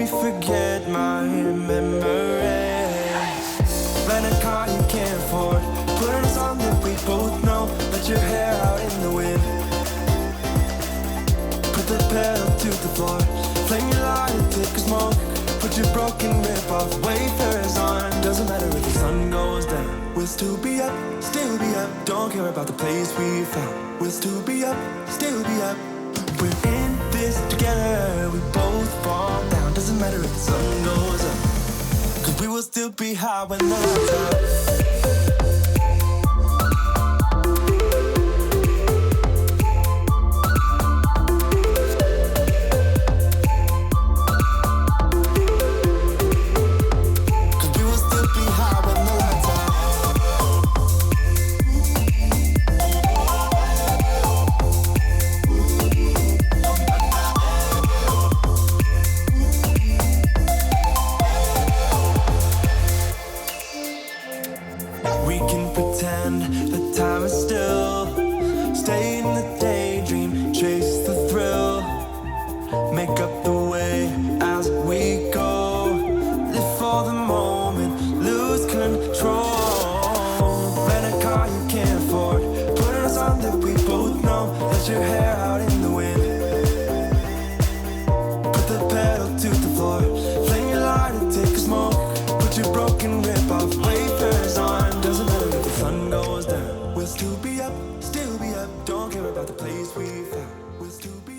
forget my memories. Rent a car you can't afford, put on a song that we both know. Let your hair out in the wind, put the pedal to the floor. Flame your light and take a smoke. Put your broken rip-off wafers on. Doesn't matter if the sun goes down, we'll still be up, still be up. Don't care about the place we found. We'll still be up, still be up. We're in this together, we both fall down. Doesn't matter if the sun goes up, 'cause we will still be high when the lights out. Your hair out in the wind, put the pedal to the floor. Flame your light and take a smoke. Put your broken rip-off wafers on. Doesn't matter if the sun goes down, we'll still be up, still be up. Don't care about the place we found, we'll still be up.